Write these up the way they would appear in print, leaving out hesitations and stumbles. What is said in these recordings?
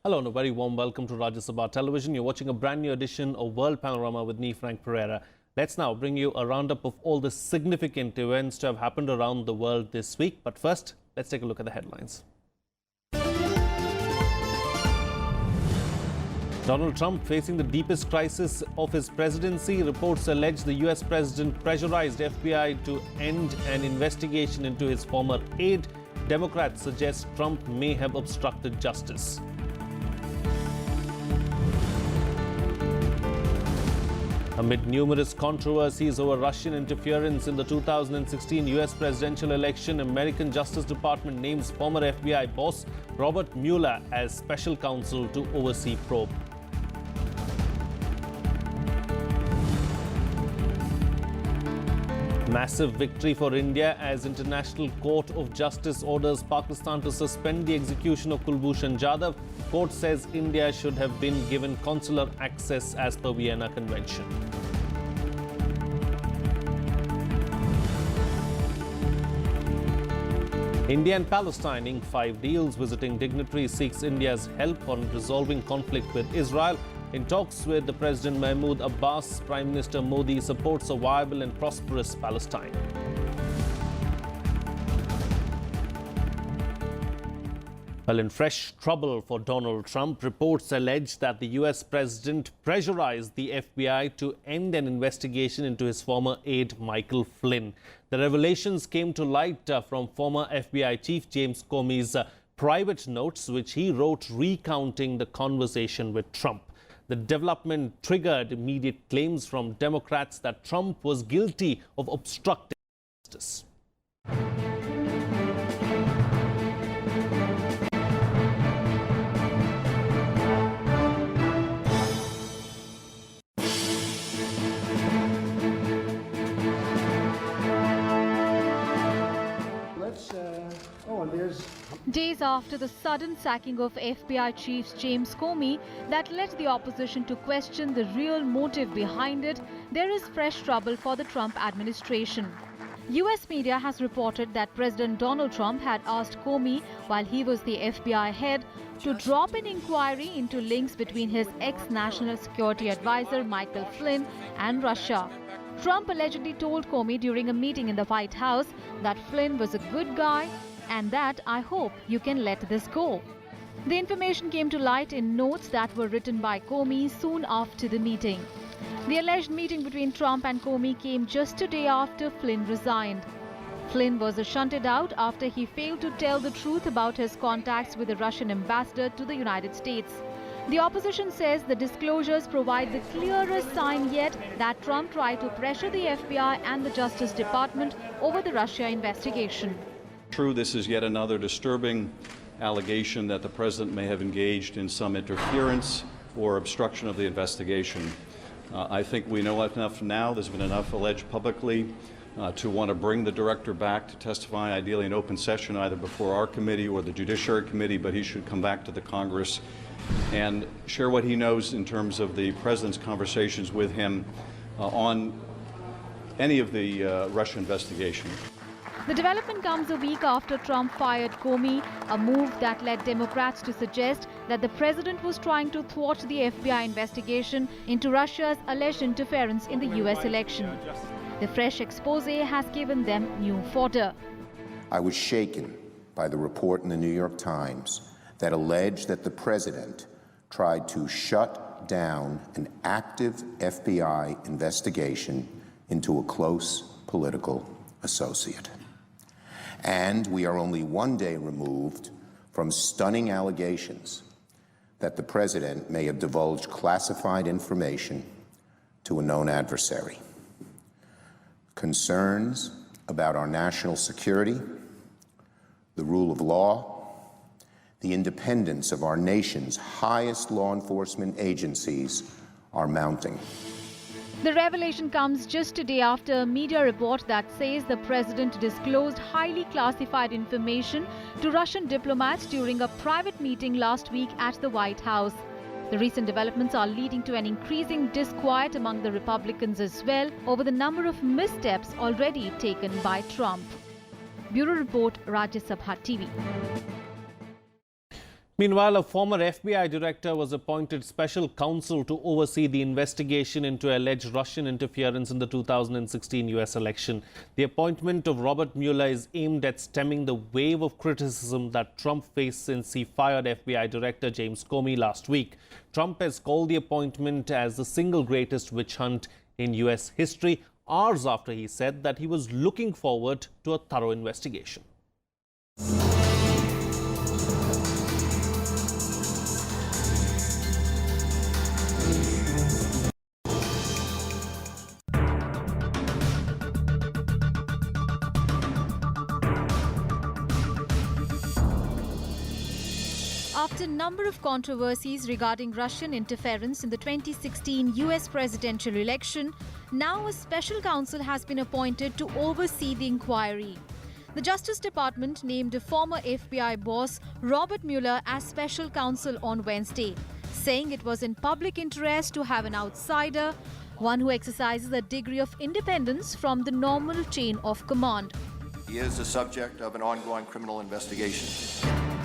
Hello and a very warm welcome to Rajya Sabha Television. You're watching a brand new edition of World Panorama with me, Frank Pereira. Let's now bring you a roundup of all the significant events to have happened around the world this week. But first, let's take a look at the headlines. Donald Trump facing the deepest crisis of his presidency. Reports allege the US president pressurized FBI to end an investigation into his former aide. Democrats suggest Trump may have obstructed justice. Amid numerous controversies over Russian interference in the 2016 US presidential election, American Justice Department names former FBI boss Robert Mueller as special counsel to oversee probe. Massive victory for India as International Court of Justice orders Pakistan to suspend the execution of Kulbhushan Jadhav. Court says India should have been given consular access as per Vienna Convention. India and Palestine ink 5 deals. Visiting dignitary seeks India's help on resolving conflict with Israel. In talks with the President Mahmoud Abbas, Prime Minister Modi supports a viable and prosperous Palestine. Well, in fresh trouble for Donald Trump, reports allege that the US president pressurized the FBI to end an investigation into his former aide Michael Flynn. The revelations came to light from former FBI Chief James Comey's private notes, which he wrote recounting the conversation with Trump. The development triggered immediate claims from Democrats that Trump was guilty of obstructing justice. Days after the sudden sacking of FBI Chief James Comey that led the opposition to question the real motive behind it, there is fresh trouble for the Trump administration. US media has reported that President Donald Trump had asked Comey, while he was the FBI head, to drop an inquiry into links between his ex-national security advisor Michael Flynn and Russia. Trump allegedly told Comey during a meeting in the White House that Flynn was a good guy and that I hope you can let this go. The information came to light in notes that were written by Comey soon after the meeting. The alleged meeting between Trump and Comey came just a day after Flynn resigned. Flynn was shunted out after he failed to tell the truth about his contacts with the Russian ambassador to the United States. The opposition says the disclosures provide the clearest sign yet that Trump tried to pressure the FBI and the Justice Department over the Russia investigation. True, this is yet another disturbing allegation that the president may have engaged in some interference or obstruction of the investigation. I think we know enough now, there's been enough alleged publicly to want to bring the director back to testify, ideally in open session, either before our committee or the Judiciary Committee, but he should come back to the Congress and share what he knows in terms of the president's conversations with him on any of the Russia investigation. The development comes a week after Trump fired Comey, a move that led Democrats to suggest that the president was trying to thwart the FBI investigation into Russia's alleged interference in the US election. The fresh expose has given them new fodder. I was shaken by the report in the New York Times that alleged that the president tried to shut down an active FBI investigation into a close political associate. And we are only one day removed from stunning allegations that the president may have divulged classified information to a known adversary. Concerns about our national security, the rule of law, the independence of our nation's highest law enforcement agencies are mounting. The revelation comes just a day after a media report that says the president disclosed highly classified information to Russian diplomats during a private meeting last week at the White House. The recent developments are leading to an increasing disquiet among the Republicans as well over the number of missteps already taken by Trump. Bureau Report, Rajya Sabha TV. Meanwhile, a former FBI director was appointed special counsel to oversee the investigation into alleged Russian interference in the 2016 US election. The appointment of Robert Mueller is aimed at stemming the wave of criticism that Trump faced since he fired FBI Director James Comey last week. Trump has called the appointment as the single greatest witch hunt in US history, hours after he said that he was looking forward to a thorough investigation. After a number of controversies regarding Russian interference in the 2016 US presidential election, now a special counsel has been appointed to oversee the inquiry. The Justice Department named a former FBI boss, Robert Mueller, as special counsel on Wednesday, saying it was in public interest to have an outsider, one who exercises a degree of independence from the normal chain of command. He is the subject of an ongoing criminal investigation.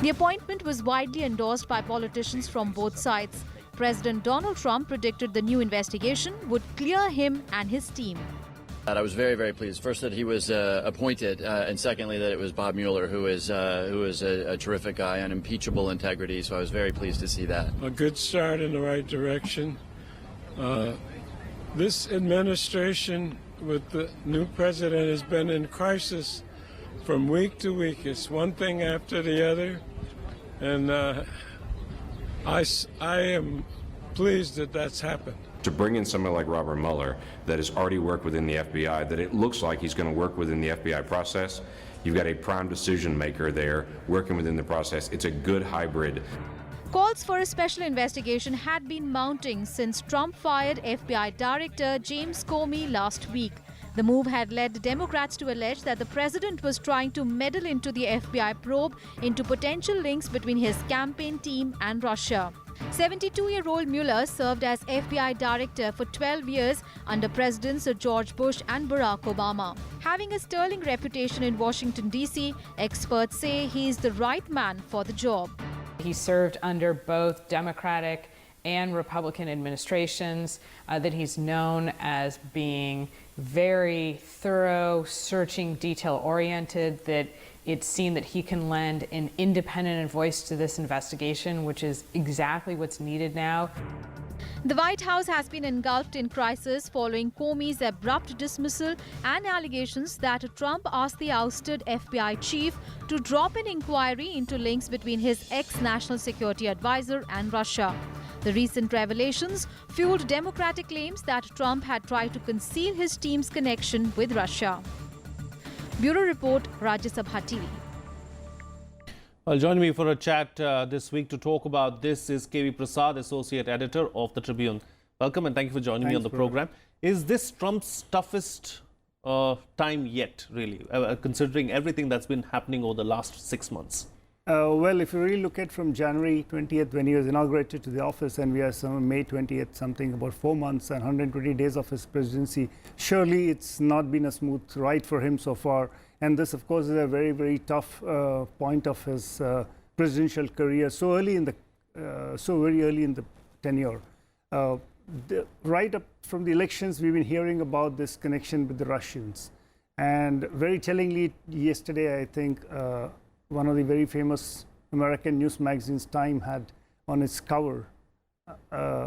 The appointment was widely endorsed by politicians from both sides. President Donald Trump predicted the new investigation would clear him and his team. I was very, very pleased. First, that he was appointed, and secondly, that it was Bob Mueller, who is a terrific guy, unimpeachable integrity. So I was very pleased to see that. A good start in the right direction. This administration with the new president has been in crisis from week to week. It's one thing after the other, and I am pleased that that's happened. To bring in someone like Robert Mueller that has already worked within the FBI, that it looks like he's going to work within the FBI process. You've got a prime decision maker there working within the process. It's a good hybrid. Calls for a special investigation had been mounting since Trump fired FBI Director James Comey last week. The move had led Democrats to allege that the president was trying to meddle into the FBI probe into potential links between his campaign team and Russia. 72-year-old Mueller served as FBI director for 12 years under Presidents George Bush and Barack Obama. Having a sterling reputation in Washington, D.C., experts say he is the right man for the job. He served under both Democratic and Republican administrations, that he's known as being very thorough, searching, detail-oriented, that it's seen that he can lend an independent voice to this investigation, which is exactly what's needed now. The White House has been engulfed in crisis following Comey's abrupt dismissal and allegations that Trump asked the ousted FBI chief to drop an inquiry into links between his ex-national security advisor and Russia. The recent revelations fueled Democratic claims that Trump had tried to conceal his team's connection with Russia. Bureau Report, Rajya Sabha TV. Well, joining me for a chat this week to talk about this is KV Prasad, Associate Editor of the Tribune. Welcome and thank you for joining me on the program. Is this Trump's toughest time yet, really, considering everything that's been happening over the last 6 months? Well, if you really look at from January 20th, when he was inaugurated to the office, and we are some May 20th, something about 4 months and 120 days of his presidency, surely it's not been a smooth ride for him so far. And this, of course, is a very, very tough point of his presidential career, so very early in the tenure. Right up from the elections, we've been hearing about this connection with the Russians. And very tellingly, yesterday, I think, one of the very famous American news magazines, Time, had on its cover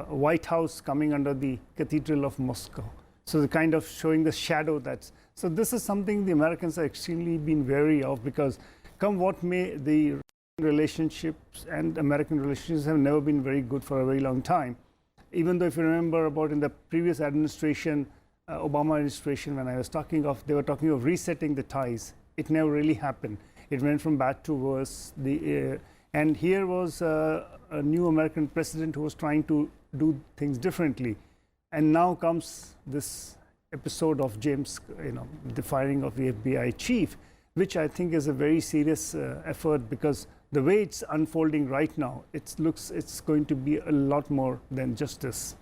White House coming under the Cathedral of Moscow. So the kind of showing the shadow that's... So this is something the Americans are extremely been wary of, because come what may, the relationships and American relationships have never been very good for a very long time. Even though if you remember about in the previous administration, Obama administration, when I was talking of, they were talking of resetting the ties. It never really happened. It went from bad to worse. And here was a new American president who was trying to do things differently. And now comes this episode of James, the firing of the FBI chief, which I think is a very serious effort, because the way it's unfolding right now, it's going to be a lot more than just this.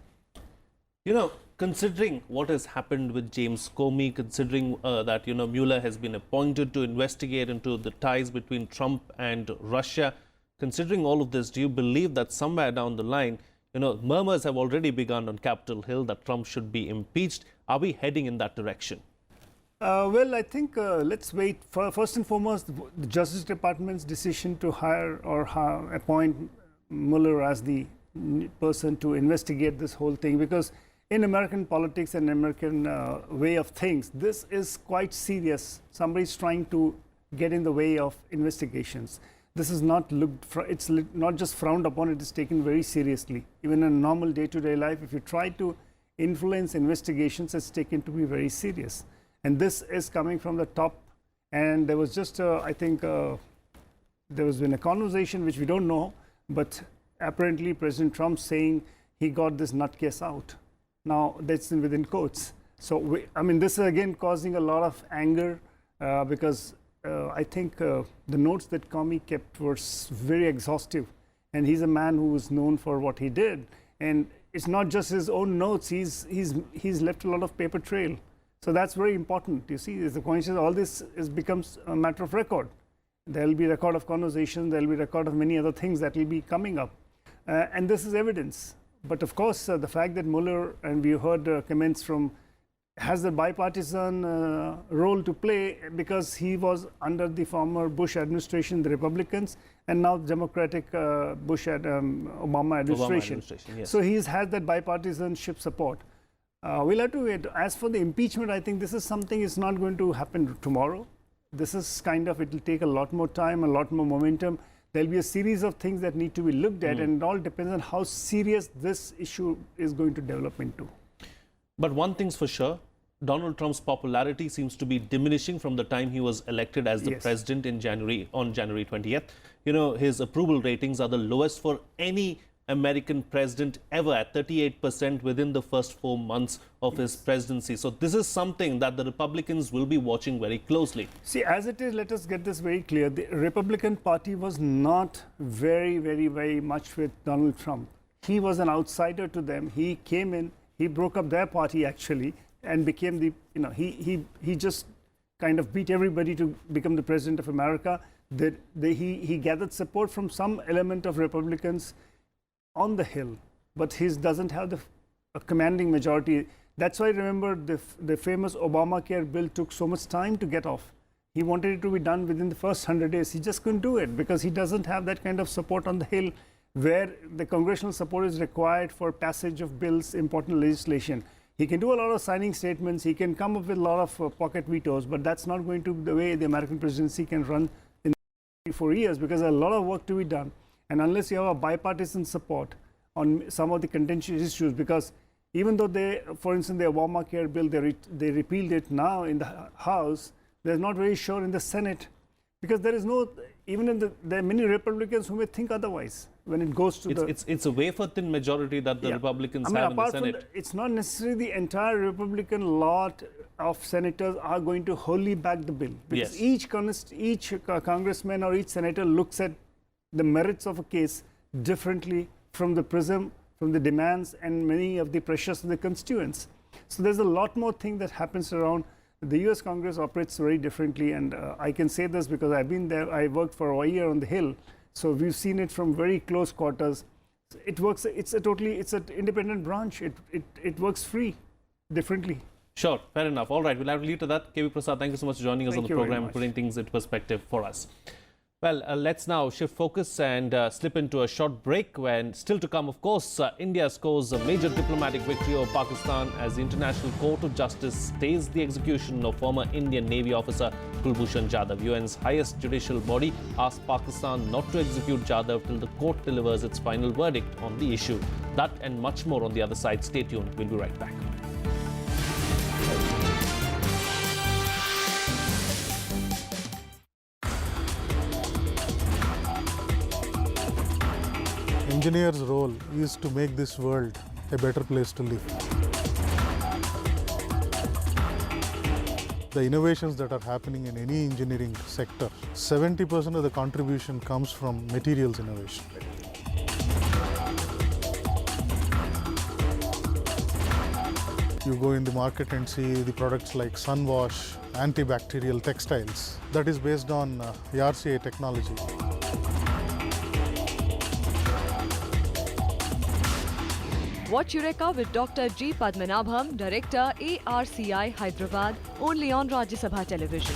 You know, considering what has happened with James Comey, considering that, Mueller has been appointed to investigate into the ties between Trump and Russia, considering all of this, do you believe that somewhere down the line, murmurs have already begun on Capitol Hill that Trump should be impeached? Are we heading in that direction? Well, I think let's wait. First and foremost, the Justice Department's decision to hire or appoint Mueller as the person to investigate this whole thing, because in American politics and American way of things, this is quite serious. Somebody's trying to get in the way of investigations. This is not it's not just frowned upon, it is taken very seriously. Even in normal day-to-day life, if you try to influence investigations, it's taken to be very serious. And this is coming from the top. And there was just, I think, there has been a conversation which we don't know, but apparently President Trump saying he got this nutcase out. Now, that's within quotes. So, this is again causing a lot of anger because I think the notes that COMEY kept were very exhaustive. And he's a man who is known for what he did. And it's not just his own notes, he's left a lot of paper trail. So that's very important. You see, as the coincidence, all this becomes a matter of record. There will be record of conversation, there will be record of many other things that will be coming up. And this is evidence. But of course, the fact that Mueller, and we heard comments from, has a bipartisan role to play because he was under the former Bush administration, the Republicans, and now Democratic Obama administration. Yes. So he's had that bipartisanship support. We'll have to wait. As for the impeachment, I think this is something it's not going to happen tomorrow. This is it will take a lot more time, a lot more momentum. There'll be a series of things that need to be looked at, and it all depends on how serious this issue is going to develop into. But one thing's for sure, Donald Trump's popularity seems to be diminishing from the time he was elected as the president on January 20th. His approval ratings are the lowest for any American president ever, at 38% within the first 4 months of his presidency. So this is something that the Republicans will be watching very closely. See, as it is, let us get this very clear. The Republican Party was not very, very, very much with Donald Trump. He was an outsider to them. He came in, he broke up their party actually, and became he just kind of beat everybody to become the president of America. He gathered support from some element of Republicans on the Hill, but he doesn't have a commanding majority. That's why, remember, the famous Obamacare bill took so much time to get off. He wanted it to be done within the first 100 days. He just couldn't do it because he doesn't have that kind of support on the Hill, where the congressional support is required for passage of bills, important legislation. He can do a lot of signing statements. He can come up with a lot of pocket vetoes, but that's not going to be the way the American presidency can run in 4 years, because there's a lot of work to be done. And unless you have a bipartisan support on some of the contentious issues, because even though for instance, the Obamacare bill, they repealed it now in the House, they're not very sure in the Senate, because there is there are many Republicans who may think otherwise when it goes to it's a wafer-thin majority that the Republicans have in the Senate. It's not necessarily the entire Republican lot of senators are going to wholly back the bill, because each congressman or each senator looks at the merits of a case differently from the prism, from the demands and many of the pressures of the constituents. So there's a lot more thing that happens around. The US Congress operates very differently, and I can say this because I've been there. I worked for a year on the Hill, so we've seen it from very close quarters. It works. It's an independent branch. It works free, differently. Sure, fair enough. All right, we'll have to leave to that. KV Prasad, thank you so much for joining us on the program and putting things into perspective for us. Well, let's now shift focus and slip into a short break, when still to come, of course, India scores a major diplomatic victory over Pakistan as the International Court of Justice stays the execution of former Indian Navy officer Kulbhushan Jadhav. UN's highest judicial body asked Pakistan not to execute Jadhav till the court delivers its final verdict on the issue. That and much more on the other side. Stay tuned. We'll be right back. Engineer's role is to make this world a better place to live. The innovations that are happening in any engineering sector, 70% of the contribution comes from materials innovation. You go in the market and see the products like Sunwash, antibacterial textiles, that is based on RCA technology. Watch Eureka with Dr. G. Padmanabham, Director, ARCI, Hyderabad, only on Rajya Sabha Television.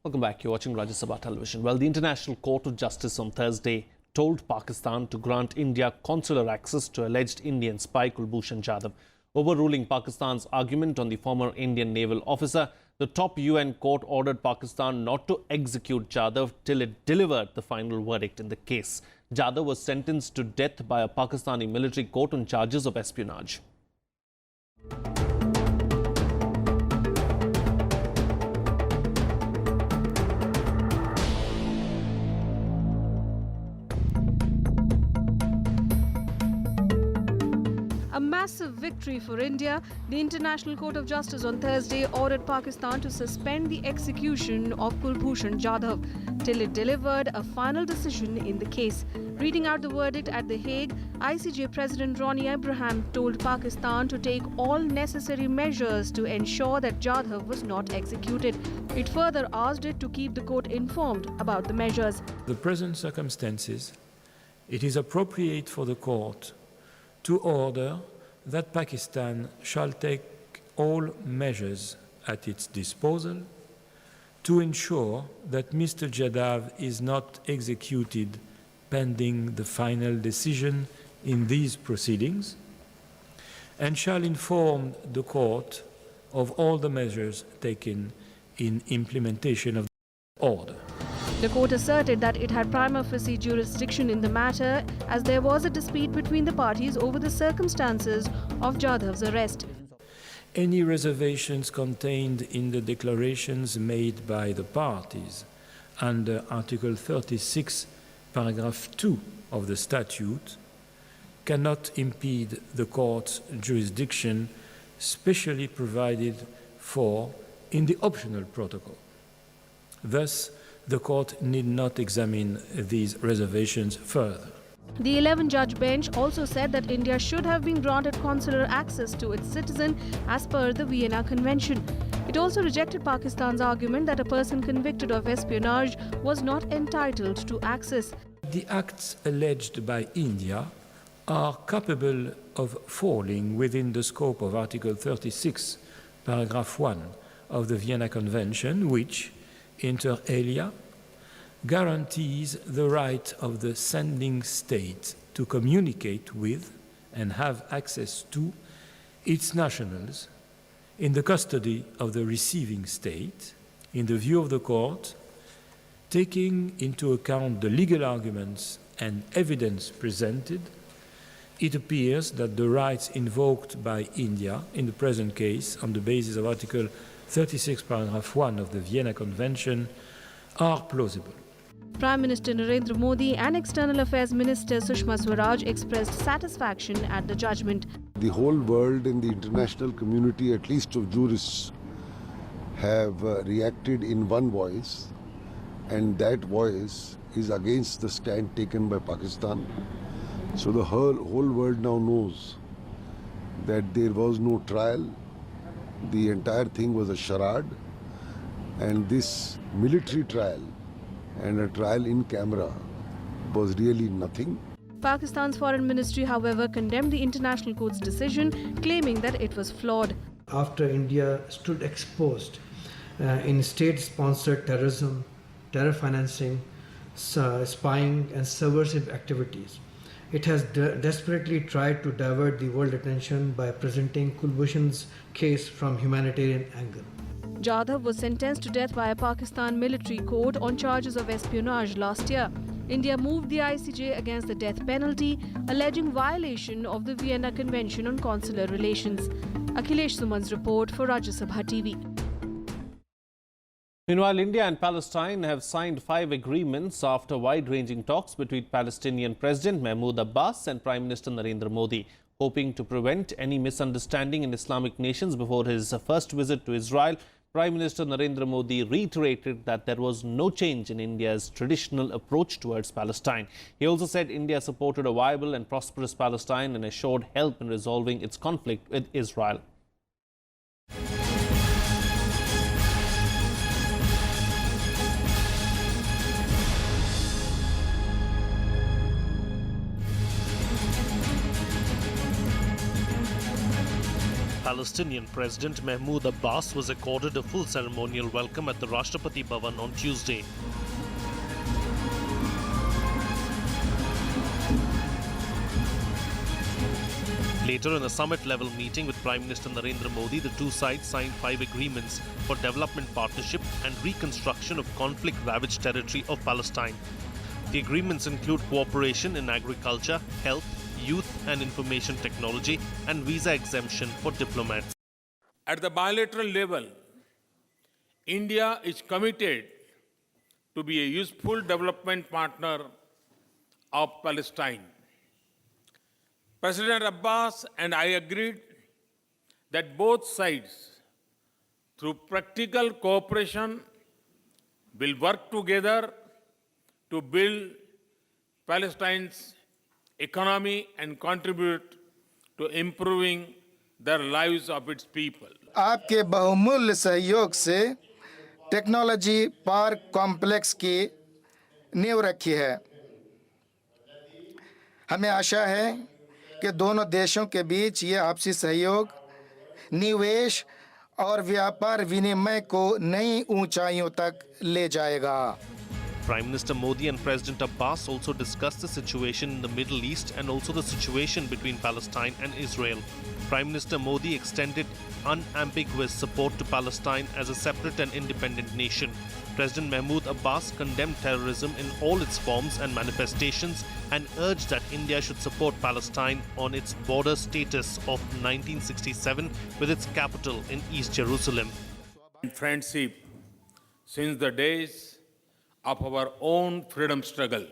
Welcome back. You're watching Rajya Sabha Television. Well, the International Court of Justice on Thursday told Pakistan to grant India consular access to alleged Indian spy Kulbhushan Jadhav. Overruling Pakistan's argument on the former Indian naval officer, the top UN court ordered Pakistan not to execute Jadhav till it delivered the final verdict in the case. Jadhav was sentenced to death by a Pakistani military court on charges of espionage. A massive victory for India. The International Court of Justice on Thursday ordered Pakistan to suspend the execution of Kulbhushan Jadhav till it delivered a final decision in the case. Reading out the verdict at The Hague, ICJ President Ronnie Abraham told Pakistan to take all necessary measures to ensure that Jadhav was not executed. It further asked it to keep the court informed about the measures. The present circumstances, it is appropriate for the court to order that Pakistan shall take all measures at its disposal to ensure that Mr. Jadhav is not executed pending the final decision in these proceedings, and shall inform the court of all the measures taken in implementation of the order. The court asserted that it had prima facie jurisdiction in the matter as there was a dispute between the parties over the circumstances of Jadhav's arrest. Any reservations contained in the declarations made by the parties under Article 36, paragraph 2 of the statute cannot impede the court's jurisdiction specially provided for in the optional protocol. Thus, the court need not examine these reservations further. The 11-judge bench also said that India should have been granted consular access to its citizen as per the Vienna Convention. It also rejected Pakistan's argument that a person convicted of espionage was not entitled to access. The acts alleged by India are capable of falling within the scope of Article 36, paragraph 1 of the Vienna Convention, which, inter alia, guarantees the right of the sending state to communicate with and have access to its nationals in the custody of the receiving state, in the view of the court, taking into account the legal arguments and evidence presented. It appears that the rights invoked by India in the present case on the basis of Article 36, paragraph 1 of the Vienna Convention are plausible. Prime Minister Narendra Modi and External Affairs Minister Sushma Swaraj expressed satisfaction at the judgment. The whole world and the international community, at least of jurists, have reacted in one voice, and that voice is against the stand taken by Pakistan. So the whole world now knows that there was no trial. The entire thing was a charade, and this military trial and a trial in camera was really nothing. Pakistan's foreign ministry, however, condemned the International Court's decision, claiming that it was flawed. After India stood exposed in state-sponsored terrorism, terror financing, spying and subversive activities, it has desperately tried to divert the world attention by presenting Kulbhushan's case from humanitarian angle. Jadhav was sentenced to death by a Pakistan military court on charges of espionage last year. India moved the ICJ against the death penalty, alleging violation of the Vienna Convention on Consular Relations. Akhilesh Suman's report for Rajya Sabha TV. Meanwhile, India and Palestine have signed 5 agreements after wide-ranging talks between Palestinian President Mahmoud Abbas and Prime Minister Narendra Modi, hoping to prevent any misunderstanding in Islamic nations before his first visit to Israel. Prime Minister Narendra Modi reiterated that there was no change in India's traditional approach towards Palestine. He also said India supported a viable and prosperous Palestine and assured help in resolving its conflict with Israel. Palestinian President Mahmoud Abbas was accorded a full ceremonial welcome at the Rashtrapati Bhavan on Tuesday. Later, in a summit-level meeting with Prime Minister Narendra Modi, the two sides signed 5 agreements for development partnership and reconstruction of conflict-ravaged territory of Palestine. The agreements include cooperation in agriculture, health, youth and information technology, and visa exemption for diplomats. At the bilateral level, India is committed to be a useful development partner of Palestine. President Abbas and I agreed that both sides, through practical cooperation, will work together to build Palestine's economy and contribute to improving the lives of its people. आपके बहुमूल्य सहयोग से technology park complex की नींव रखी है। हमें आशा है कि दोनों देशों के बीच ये आपसी सहयोग निवेश और व्यापार विनिमय को नई ऊंचाइयों तक ले जाएगा। Prime Minister Modi and President Abbas also discussed the situation in the Middle East and also the situation between Palestine and Israel. Prime Minister Modi extended unambiguous support to Palestine as a separate and independent nation. President Mahmoud Abbas condemned terrorism in all its forms and manifestations and urged that India should support Palestine on its border status of 1967 with its capital in East Jerusalem. Friendship since the days of our own freedom struggle,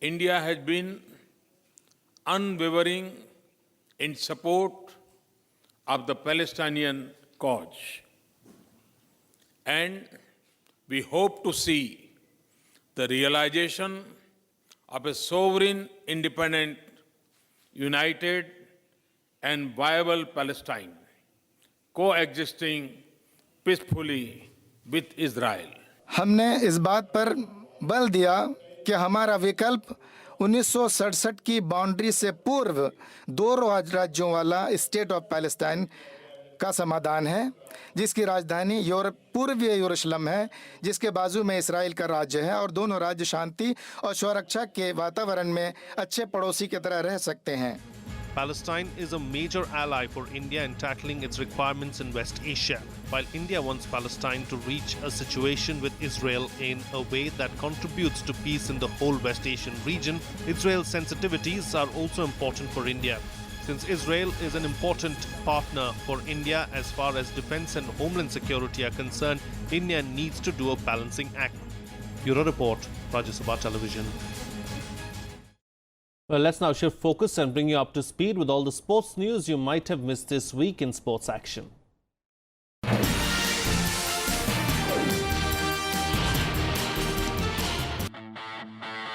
India has been unwavering in support of the Palestinian cause. And we hope to see the realization of a sovereign, independent, united and viable Palestine, coexisting peacefully with Israel. हमने इस बात पर बल दिया कि हमारा विकल्प 1967 की बाउंड्री से पूर्व दो राज्यों वाला स्टेट ऑफ पैलेस्टाइन का समाधान है, जिसकी राजधानी पूर्वीय यरूशलेम है, जिसके बाजू में इसराइल का राज्य है और दोनों राज्य शांति और सुरक्षा के वातावरण में अच्छे पड़ोसी की तरह रह सकते हैं। Palestine is a major ally for India in tackling its requirements in West Asia. While India wants Palestine to reach a situation with Israel in a way that contributes to peace in the whole West Asian region, Israel's sensitivities are also important for India. Since Israel is an important partner for India as far as defense and homeland security are concerned, India needs to do a balancing act. Bureau Report, Rajya Sabha Television. Well, let's now shift focus and bring you up to speed with all the sports news you might have missed this week in sports action.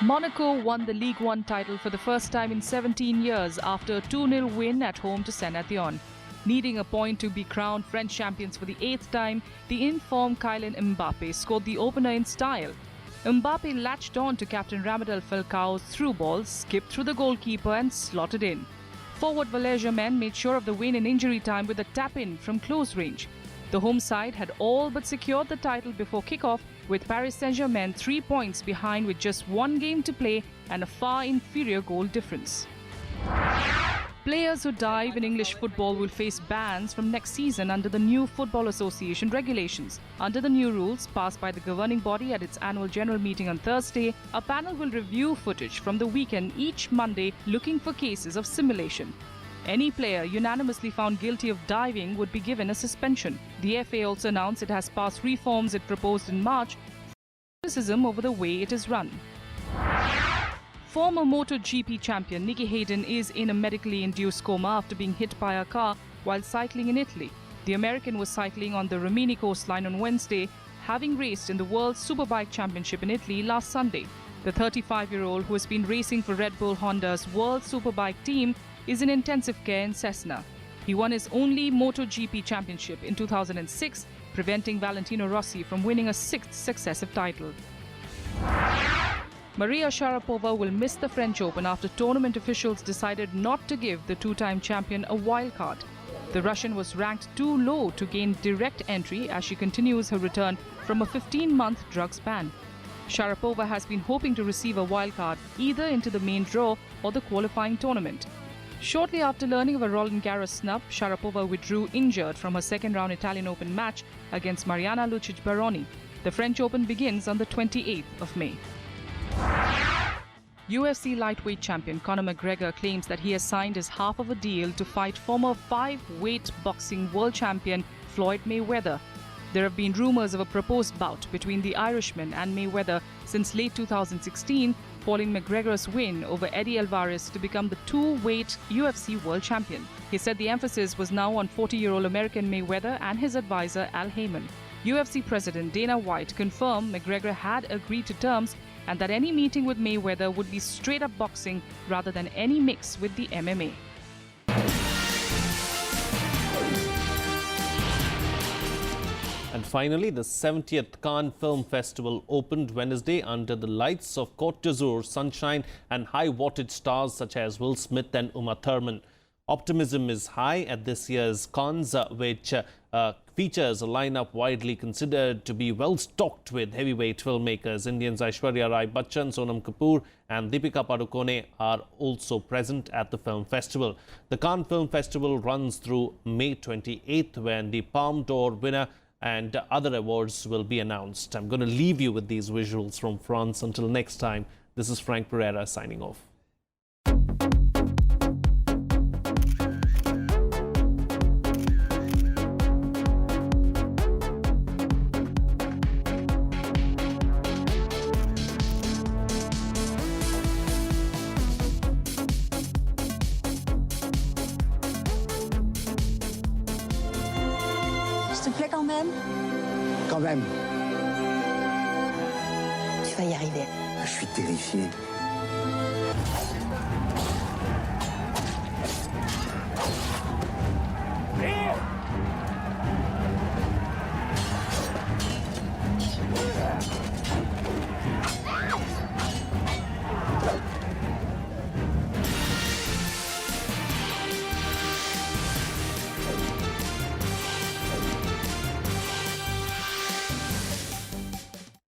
Monaco won the Ligue 1 title for the first time in 17 years after a 2-0 win at home to Saint-Étienne. Needing a point to be crowned French champions for the 8th time, the in-form Kylian Mbappe scored the opener in style. Mbappe latched on to captain Radamel Falcao's through ball, skipped through the goalkeeper and slotted in. Forward Valère Germain made sure of the win in injury time with a tap-in from close range. The home side had all but secured the title before kick-off, with Paris Saint-Germain 3 points behind with just 1 game to play and a far inferior goal difference. Players who dive in English football will face bans from next season under the new Football Association regulations. Under the new rules passed by the governing body at its annual general meeting on Thursday, a panel will review footage from the weekend each Monday looking for cases of simulation. Any player unanimously found guilty of diving would be given a suspension. The FA also announced it has passed reforms it proposed in March for criticism over the way it is run. Former MotoGP champion Nicky Hayden is in a medically induced coma after being hit by a car while cycling in Italy. The American was cycling on the Rimini coastline on Wednesday, having raced in the World Superbike Championship in Italy last Sunday. The 35-year-old, who has been racing for Red Bull Honda's World Superbike team, is in intensive care in Cessna. He won his only MotoGP championship in 2006, preventing Valentino Rossi from winning a 6th successive title. Maria Sharapova will miss the French Open after tournament officials decided not to give the two-time champion a wild card. The Russian was ranked too low to gain direct entry as she continues her return from a 15-month drugs ban. Sharapova has been hoping to receive a wildcard either into the main draw or the qualifying tournament. Shortly after learning of a Roland Garros snub, Sharapova withdrew injured from her second-round Italian Open match against Mariana Lucic-Baroni. The French Open begins on the 28th of May. UFC lightweight champion Conor McGregor claims that he has signed his half of a deal to fight former 5-weight boxing world champion Floyd Mayweather. There have been rumors of a proposed bout between the Irishman and Mayweather since late 2016, following McGregor's win over Eddie Alvarez to become the 2-weight UFC world champion. He said the emphasis was now on 40-year-old American Mayweather and his advisor Al Heyman. UFC President Dana White confirmed McGregor had agreed to terms and that any meeting with Mayweather would be straight-up boxing rather than any mix with the MMA. And finally, the 70th Cannes Film Festival opened Wednesday under the lights of Côte d'Azur, sunshine and high-wattage stars such as Will Smith and Uma Thurman. Optimism is high at this year's Cannes, which features a lineup widely considered to be well-stocked with heavyweight filmmakers. Indians Aishwarya Rai Bachchan, Sonam Kapoor and Deepika Padukone are also present at the film festival. The Cannes Film Festival runs through May 28th, when the Palme d'Or winner and other awards will be announced. I'm going to leave you with these visuals from France. Until next time, this is Frank Pereira signing off. S'il te plaît quand même. Quand même. Tu vas y arriver. Je suis terrifié.